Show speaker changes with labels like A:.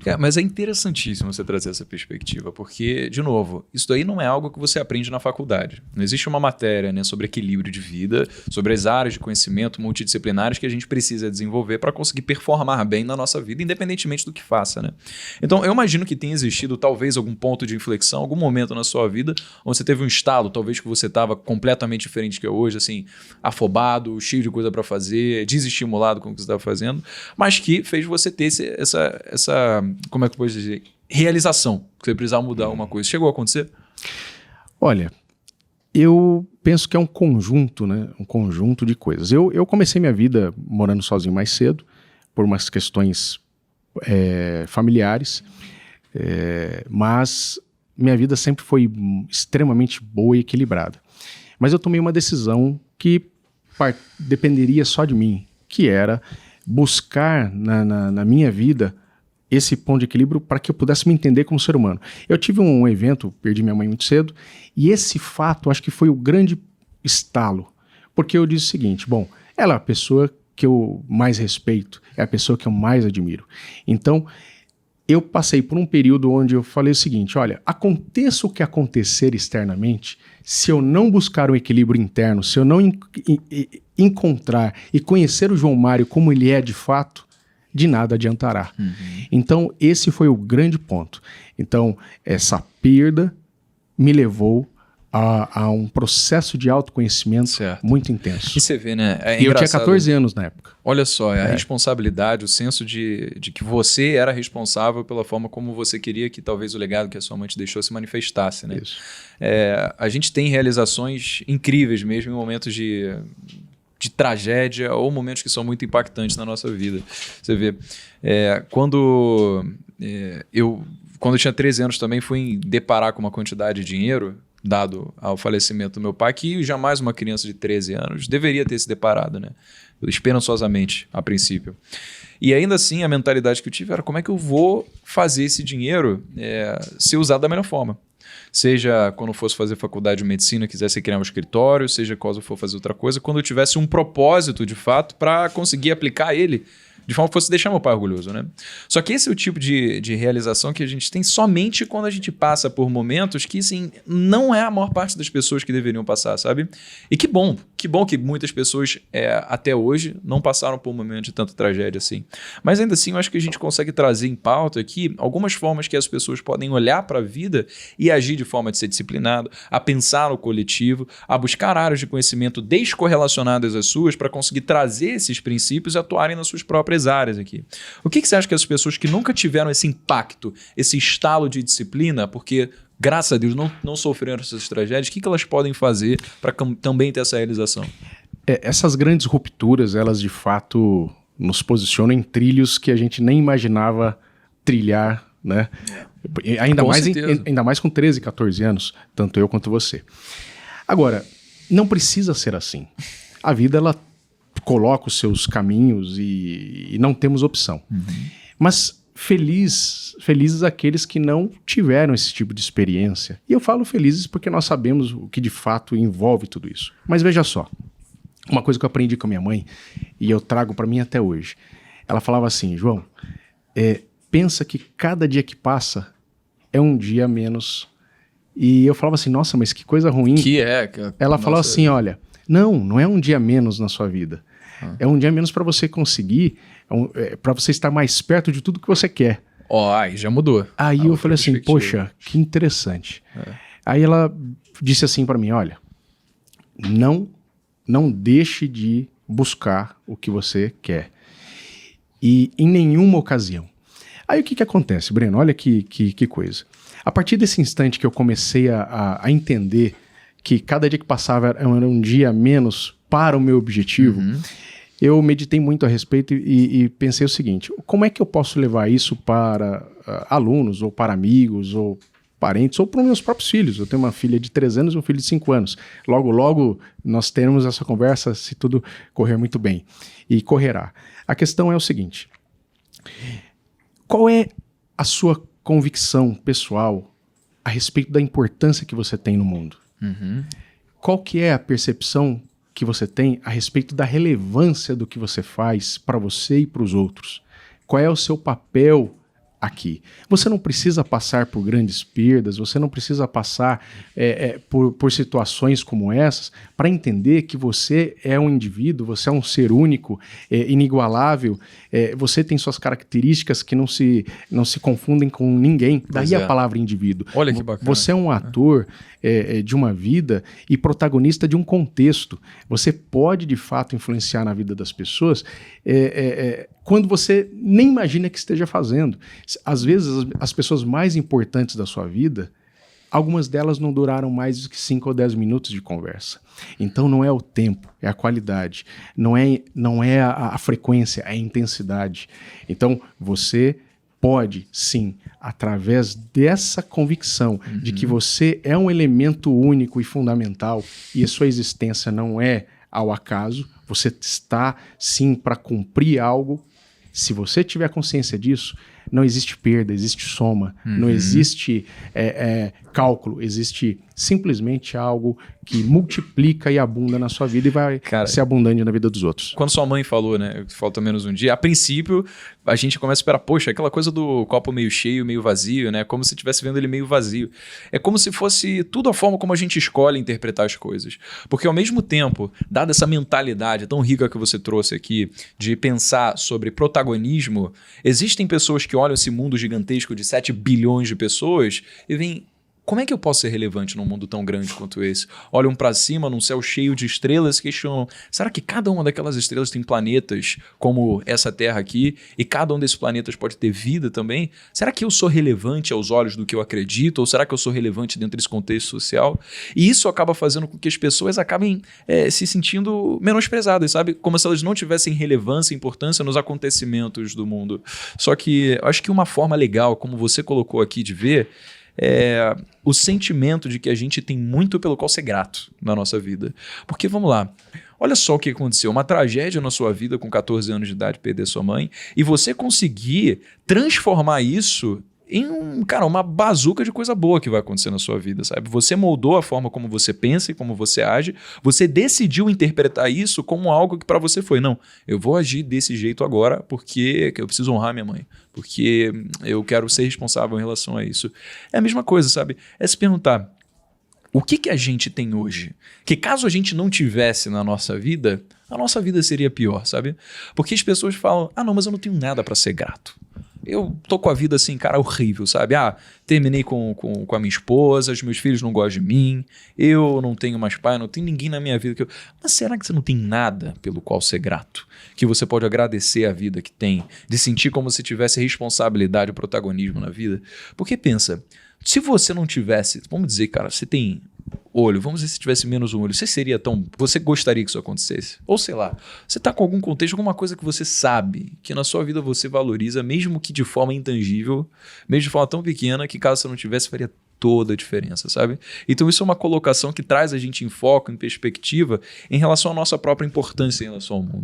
A: Cara, mas é interessantíssimo você trazer essa perspectiva, porque, de novo, isso daí não é algo que você aprende na faculdade. Não existe uma matéria, né, sobre equilíbrio de vida, sobre as áreas de conhecimento multidisciplinares que a gente precisa desenvolver para conseguir performar bem na nossa vida, independentemente do que faça, né? Então, eu imagino que tenha existido talvez algum ponto de inflexão, algum momento na sua vida onde você teve um estado, talvez que você estava completamente diferente que é hoje, assim, afobado, cheio de coisa para fazer, desestimulado com o que você estava fazendo, mas que fez você ter essa como é que eu posso dizer? Realização, que você precisava mudar alguma coisa. Chegou a acontecer?
B: Olha, eu penso que é um conjunto, né? Um conjunto de coisas. Eu comecei minha vida morando sozinho mais cedo, por umas questões familiares, mas minha vida sempre foi extremamente boa e equilibrada. Mas eu tomei uma decisão que dependeria só de mim, que era buscar na minha vida esse ponto de equilíbrio para que eu pudesse me entender como ser humano. Eu tive um evento, perdi minha mãe muito cedo, e esse fato acho que foi o grande estalo, porque eu disse o seguinte, bom, ela é a pessoa que eu mais respeito, é a pessoa que eu mais admiro. Então, eu passei por um período onde eu falei o seguinte, olha, aconteça o que acontecer externamente, se eu não buscar um equilíbrio interno, se eu não encontrar e conhecer o João Mário como ele é de fato, de nada adiantará. Então, esse foi o grande ponto. Então, essa perda me levou a um processo de autoconhecimento muito intenso.
A: E você vê, né?
B: E eu tinha 14 anos na época.
A: Olha só, a responsabilidade, o senso de que você era responsável pela forma como você queria que talvez o legado que a sua mãe te deixou se manifestasse, né?
B: Isso.
A: A gente tem realizações incríveis mesmo em momentos de tragédia ou momentos que são muito impactantes na nossa vida. Você vê, quando eu tinha 13 anos também fui deparar com uma quantidade de dinheiro dado ao falecimento do meu pai, que jamais uma criança de 13 anos deveria ter se deparado, né? Esperançosamente, a princípio. E ainda assim, a mentalidade que eu tive era como é que eu vou fazer esse dinheiro ser usado da melhor forma. Seja quando fosse fazer faculdade de medicina, quisesse criar um escritório, seja quando for fazer outra coisa, quando eu tivesse um propósito de fato para conseguir aplicar ele de forma que fosse deixar meu pai orgulhoso, né? Só que esse é o tipo de realização que a gente tem somente quando a gente passa por momentos que, assim, não é a maior parte das pessoas que deveriam passar, sabe? E que bom que muitas pessoas até hoje não passaram por um momento de tanta tragédia assim. Mas ainda assim, eu acho que a gente consegue trazer em pauta aqui algumas formas que as pessoas podem olhar para a vida e agir de forma de ser disciplinado, a pensar no coletivo, a buscar áreas de conhecimento descorrelacionadas às suas para conseguir trazer esses princípios e atuarem nas suas próprias áreas aqui. O que você acha que as pessoas que nunca tiveram esse impacto, esse estalo de disciplina, porque graças a Deus não sofreram essas tragédias, o que elas podem fazer para também ter essa realização?
B: Essas grandes rupturas, elas de fato nos posicionam em trilhos que a gente nem imaginava trilhar, né? Ainda mais com 13, 14 anos, tanto eu quanto você. Agora, não precisa ser assim. A vida, ela coloca os seus caminhos e não temos opção. Mas felizes aqueles que não tiveram esse tipo de experiência. E eu falo felizes porque nós sabemos o que de fato envolve tudo isso. Mas veja só, uma coisa que eu aprendi com a minha mãe e eu trago para mim até hoje. Ela falava assim, João, pensa que cada dia que passa é um dia a menos. E eu falava assim, nossa, mas que coisa ruim. Ela falou assim, olha, não é um dia a menos na sua vida. É um dia a menos para você conseguir, para você estar mais perto de tudo que você quer.
A: Aí já mudou.
B: Aí eu falei assim, poxa, que interessante. Aí ela disse assim para mim, olha, não deixe de buscar o que você quer. E em nenhuma ocasião. Aí o que acontece, Breno? Olha que coisa. A partir desse instante que eu comecei a entender que cada dia que passava era um dia a menos para o meu objetivo, eu meditei muito a respeito e pensei o seguinte, como é que eu posso levar isso para alunos, ou para amigos, ou parentes, ou para os meus próprios filhos? Eu tenho uma filha de 3 anos e um filho de 5 anos. Logo nós teremos essa conversa se tudo correr muito bem. E correrá. A questão é o seguinte, qual é a sua convicção pessoal a respeito da importância que você tem no mundo? Qual que é a percepção que você tem a respeito da relevância do que você faz para você e para os outros? Qual é o seu papel aqui. Você não precisa passar por grandes perdas, você não precisa passar por situações como essas para entender que você é um indivíduo, você é um ser único, inigualável, você tem suas características que não se confundem com ninguém. Daí a palavra indivíduo.
A: Olha que bacana.
B: Você é um ator de uma vida e protagonista de um contexto. Você pode, de fato, influenciar na vida das pessoas quando você nem imagina que esteja fazendo. Às vezes, as pessoas mais importantes da sua vida, algumas delas não duraram mais do que 5 ou 10 minutos de conversa. Então não é o tempo, é a qualidade. Não é a frequência, é a intensidade. Então você pode, sim, através dessa convicção de que você é um elemento único e fundamental e a sua existência não é ao acaso, você está, sim, para cumprir algo. Se você tiver consciência disso, não existe perda, existe soma, não existe cálculo, existe simplesmente algo que multiplica e abunda na sua vida e vai ser abundante na vida dos outros.
A: Quando sua mãe falou, né, que falta menos um dia, a princípio a gente começa a esperar, poxa, aquela coisa do copo meio cheio, meio vazio, né, como se estivesse vendo ele meio vazio. É como se fosse tudo a forma como a gente escolhe interpretar as coisas. Porque ao mesmo tempo, dada essa mentalidade tão rica que você trouxe aqui, de pensar sobre protagonismo, existem pessoas que olham esse mundo gigantesco de 7 bilhões de pessoas e veem, como é que eu posso ser relevante num mundo tão grande quanto esse? Olham para cima, num céu cheio de estrelas, questionam, será que cada uma daquelas estrelas tem planetas como essa Terra aqui? E cada um desses planetas pode ter vida também? Será que eu sou relevante aos olhos do que eu acredito? Ou será que eu sou relevante dentro desse contexto social? E isso acaba fazendo com que as pessoas acabem se sentindo menosprezadas, sabe? Como se elas não tivessem relevância e importância nos acontecimentos do mundo. Só que eu acho que uma forma legal, como você colocou aqui de ver, o sentimento de que a gente tem muito pelo qual ser grato na nossa vida. Porque, vamos lá, olha só o que aconteceu, uma tragédia na sua vida com 14 anos de idade, perder sua mãe, e você conseguir transformar isso em uma bazuca de coisa boa que vai acontecer na sua vida, sabe? Você moldou a forma como você pensa e como você age, você decidiu interpretar isso como algo que para você foi, não, eu vou agir desse jeito agora porque eu preciso honrar minha mãe, porque eu quero ser responsável em relação a isso. É a mesma coisa, sabe? É se perguntar, o que a gente tem hoje? Que caso a gente não tivesse na nossa vida, a nossa vida seria pior, sabe? Porque as pessoas falam, não, mas eu não tenho nada para ser grato. Eu tô com a vida assim, cara, horrível, sabe? Terminei com a minha esposa, os meus filhos não gostam de mim, eu não tenho mais pai, não tem ninguém na minha vida que eu... Mas será que você não tem nada pelo qual ser grato? Que você pode agradecer a vida que tem, de sentir como se tivesse responsabilidade e protagonismo na vida? Porque pensa, se você não tivesse, vamos dizer, cara, você tem olho, vamos dizer se tivesse menos um olho, você gostaria que isso acontecesse? Ou sei lá, você está com algum contexto, alguma coisa que você sabe que na sua vida você valoriza, mesmo que de forma intangível, mesmo de forma tão pequena, que caso você não tivesse faria toda a diferença, sabe? Então isso é uma colocação que traz a gente em foco, em perspectiva, em relação à nossa própria importância em relação ao mundo.